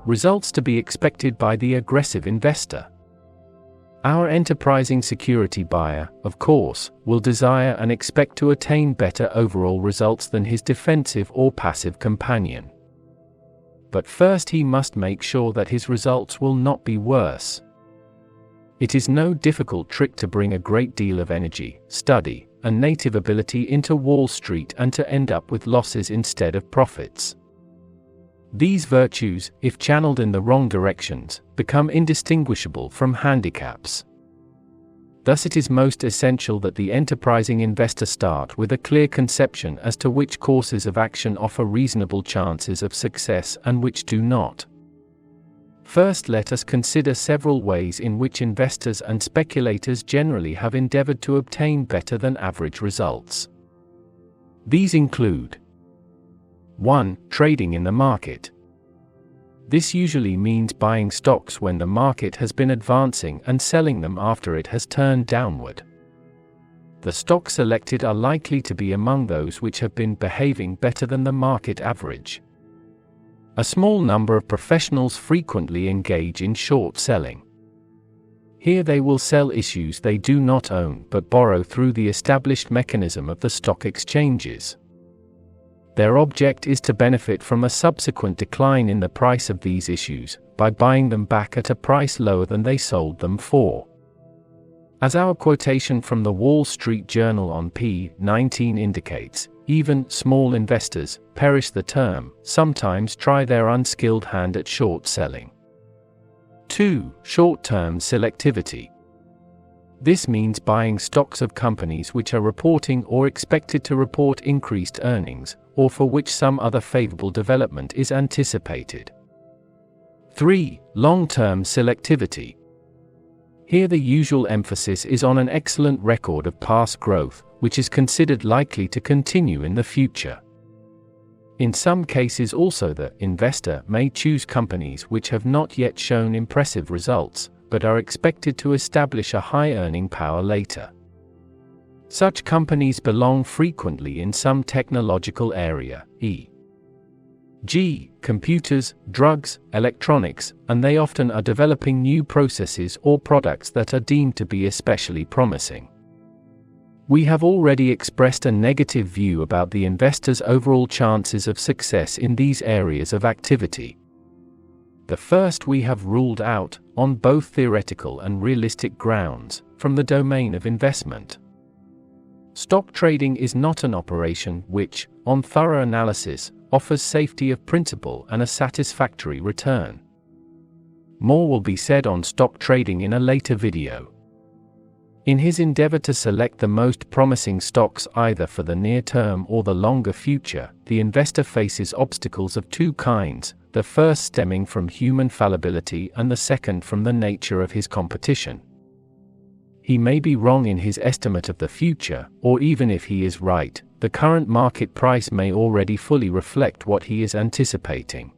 results to be expected by the aggressive investor. Our enterprising security buyer, of course, will desire and expect to attain better overall results than his defensive or passive companion. But first he must make sure that his results will not be worse. It is no difficult trick to bring a great deal of energy, study, and native ability into Wall Street and to end up with losses instead of profits. These virtues, if channeled in the wrong directions, become indistinguishable from handicaps. Thus it is most essential that the enterprising investor start with a clear conception as to which courses of action offer reasonable chances of success and which do not. First, let us consider several ways in which investors and speculators generally have endeavored to obtain better than average results. These include: 1. Trading in the market. This usually means buying stocks when the market has been advancing and selling them after it has turned downward. The stocks selected are likely to be among those which have been behaving better than the market average. A small number of professionals frequently engage in short selling. Here they will sell issues they do not own but borrow through the established mechanism of the stock exchanges. Their object is to benefit from a subsequent decline in the price of these issues, by buying them back at a price lower than they sold them for. As our quotation from the Wall Street Journal on p. 19 indicates, even small investors, perish the term, sometimes try their unskilled hand at short selling. 2. Short-term selectivity. This means buying stocks of companies which are reporting or expected to report increased earnings, or for which some other favorable development is anticipated. 3. Long-term selectivity. Here the usual emphasis is on an excellent record of past growth, which is considered likely to continue in the future. In some cases also the investor may choose companies which have not yet shown impressive results, but are expected to establish a high earning power later. Such companies belong frequently in some technological area, e.g., computers, drugs, electronics, and they often are developing new processes or products that are deemed to be especially promising. We have already expressed a negative view about the investor's overall chances of success in these areas of activity. The first we have ruled out, on both theoretical and realistic grounds, from the domain of investment. Stock trading is not an operation which, on thorough analysis, offers safety of principle and a satisfactory return. More will be said on stock trading in a later video. In his endeavor to select the most promising stocks either for the near term or the longer future, the investor faces obstacles of two kinds, the first stemming from human fallibility and the second from the nature of his competition. He may be wrong in his estimate of the future, or even if he is right, the current market price may already fully reflect what he is anticipating.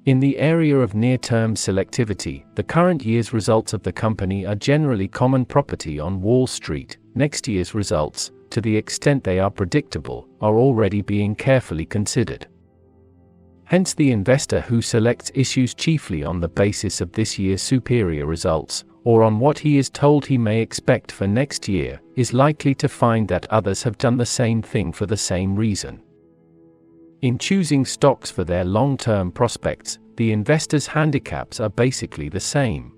In the area of near-term selectivity, the current year's results of the company are generally common property on Wall Street. Next year's results, to the extent they are predictable, are already being carefully considered. Hence the investor who selects issues chiefly on the basis of this year's superior results, or on what he is told he may expect for next year, is likely to find that others have done the same thing for the same reason. In choosing stocks for their long-term prospects, the investor's handicaps are basically the same.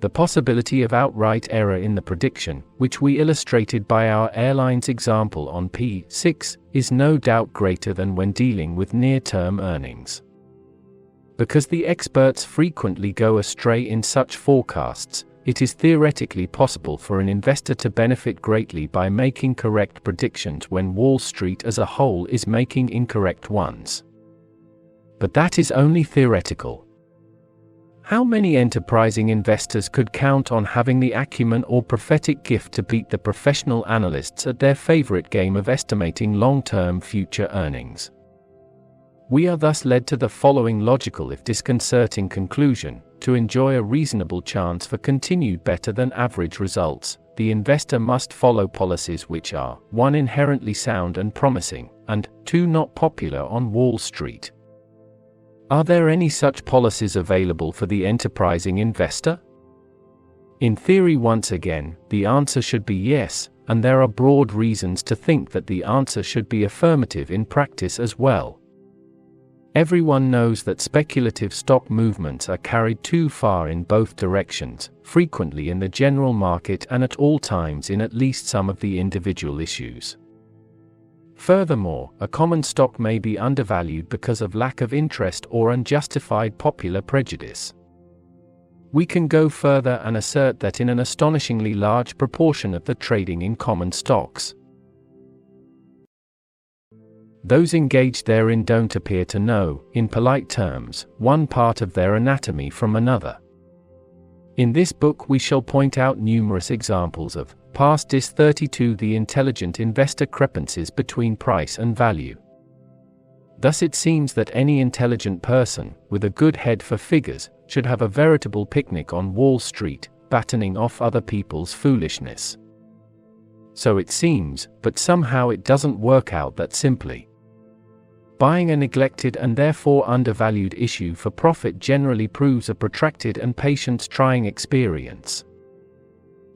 The possibility of outright error in the prediction, which we illustrated by our airlines example on p. 6, is no doubt greater than when dealing with near-term earnings. Because the experts frequently go astray in such forecasts, it is theoretically possible for an investor to benefit greatly by making correct predictions when Wall Street as a whole is making incorrect ones. But that is only theoretical. How many enterprising investors could count on having the acumen or prophetic gift to beat the professional analysts at their favorite game of estimating long-term future earnings? We are thus led to the following logical if disconcerting conclusion: to enjoy a reasonable chance for continued better than average results, the investor must follow policies which are 1. Inherently sound and promising, and 2. Not popular on Wall Street. Are there any such policies available for the enterprising investor? In theory, once again, the answer should be yes, and there are broad reasons to think that the answer should be affirmative in practice as well. Everyone knows that speculative stock movements are carried too far in both directions, frequently in the general market and at all times in at least some of the individual issues. Furthermore, a common stock may be undervalued because of lack of interest or unjustified popular prejudice. We can go further and assert that in an astonishingly large proportion of the trading in common stocks, those engaged therein don't appear to know, in polite terms, one part of their anatomy from another. In this book we shall point out numerous examples of, past dis 32, the intelligent investor discrepancies between price and value. Thus it seems that any intelligent person, with a good head for figures, should have a veritable picnic on Wall Street, battening off other people's foolishness. So it seems, but somehow it doesn't work out that simply. Buying a neglected and therefore undervalued issue for profit generally proves a protracted and patience-trying experience.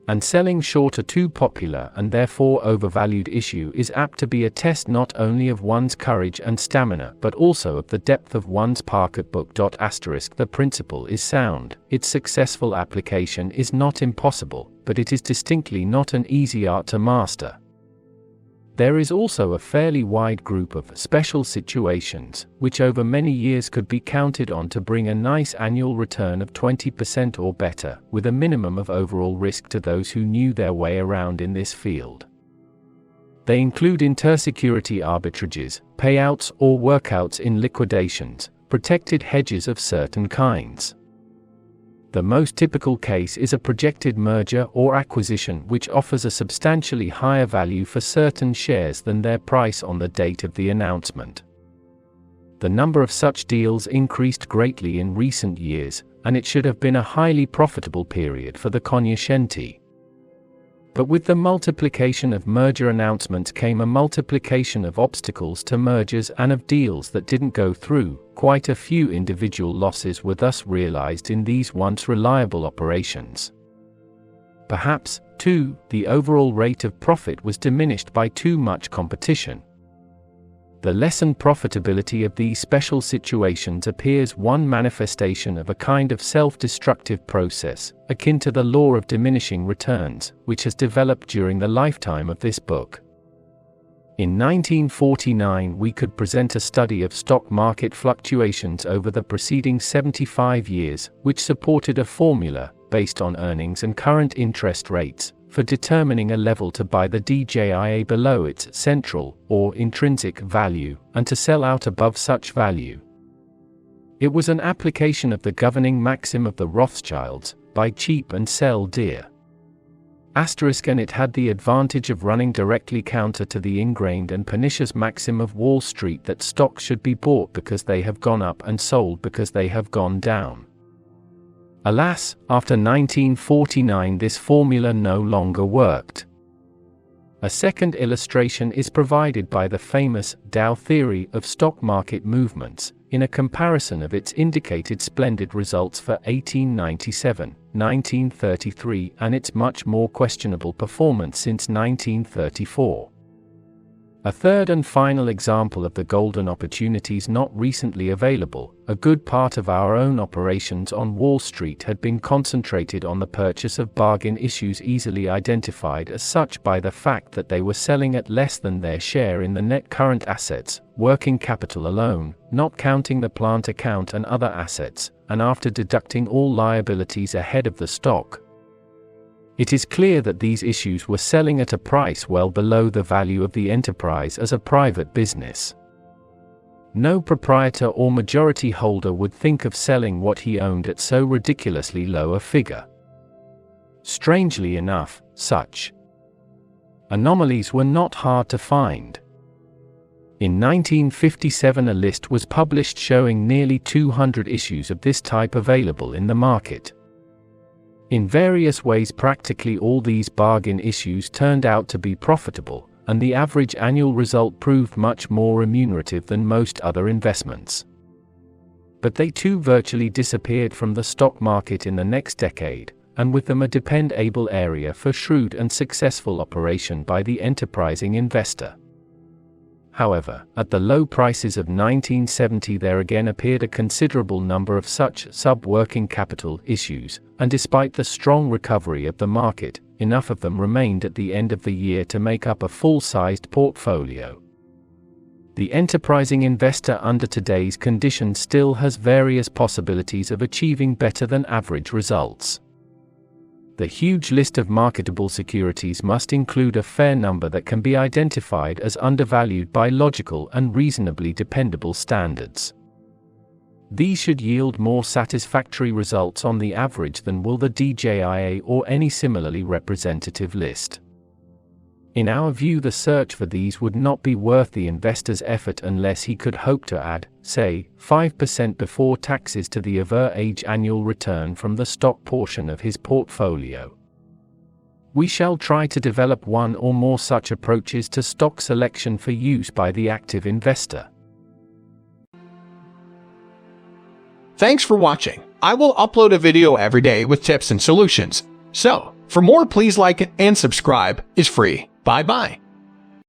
And selling short a too popular and therefore overvalued issue is apt to be a test not only of one's courage and stamina but also of the depth of one's pocketbook. The principle is sound, its successful application is not impossible, but it is distinctly not an easy art to master. There is also a fairly wide group of special situations, which over many years could be counted on to bring a nice annual return of 20% or better, with a minimum of overall risk to those who knew their way around in this field. They include intersecurity arbitrages, payouts or workouts in liquidations, protected hedges of certain kinds. The most typical case is a projected merger or acquisition which offers a substantially higher value for certain shares than their price on the date of the announcement. The number of such deals increased greatly in recent years, and it should have been a highly profitable period for the cognoscenti. But with the multiplication of merger announcements came a multiplication of obstacles to mergers and of deals that didn't go through. Quite a few individual losses were thus realized in these once reliable operations. Perhaps, too, the overall rate of profit was diminished by too much competition. The lessened profitability of these special situations appears one manifestation of a kind of self-destructive process, akin to the law of diminishing returns, which has developed during the lifetime of this book. In 1949 we could present a study of stock market fluctuations over the preceding 75 years, which supported a formula, based on earnings and current interest rates, for determining a level to buy the DJIA below its central, or intrinsic, value, and to sell out above such value. It was an application of the governing maxim of the Rothschilds, buy cheap and sell dear. And it had the advantage of running directly counter to the ingrained and pernicious maxim of Wall Street that stocks should be bought because they have gone up and sold because they have gone down. Alas, after 1949 this formula no longer worked. A second illustration is provided by the famous Dow theory of stock market movements, in a comparison of its indicated splendid results for 1897, 1933 and its much more questionable performance since 1934. A third and final example of the golden opportunities not recently available, a good part of our own operations on Wall Street had been concentrated on the purchase of bargain issues easily identified as such by the fact that they were selling at less than their share in the net current assets, working capital alone, not counting the plant account and other assets, and after deducting all liabilities ahead of the stock. It is clear that these issues were selling at a price well below the value of the enterprise as a private business. No proprietor or majority holder would think of selling what he owned at so ridiculously low a figure. Strangely enough, such anomalies were not hard to find. In 1957 a list was published showing nearly 200 issues of this type available in the market. In various ways practically all these bargain issues turned out to be profitable, and the average annual result proved much more remunerative than most other investments. but they too virtually disappeared from the stock market in the next decade, and with them a dependable area for shrewd and successful operation by the enterprising investor. However, at the low prices of 1970 there again appeared a considerable number of such sub-working capital issues, and despite the strong recovery of the market, enough of them remained at the end of the year to make up a full-sized portfolio. The enterprising investor under today's conditions still has various possibilities of achieving better than average results. The huge list of marketable securities must include a fair number that can be identified as undervalued by logical and reasonably dependable standards. These should yield more satisfactory results on the average than will the DJIA or any similarly representative list. In our view, the search for these would not be worth the investor's effort unless he could hope to add, say, 5% before taxes to the average annual return from the stock portion of his portfolio. We shall try to develop one or more such approaches to stock selection for use by the active investor. Thanks for watching. I will upload a video every day with tips and solutions. So, for more, please like it and subscribe. It's free. Bye-bye.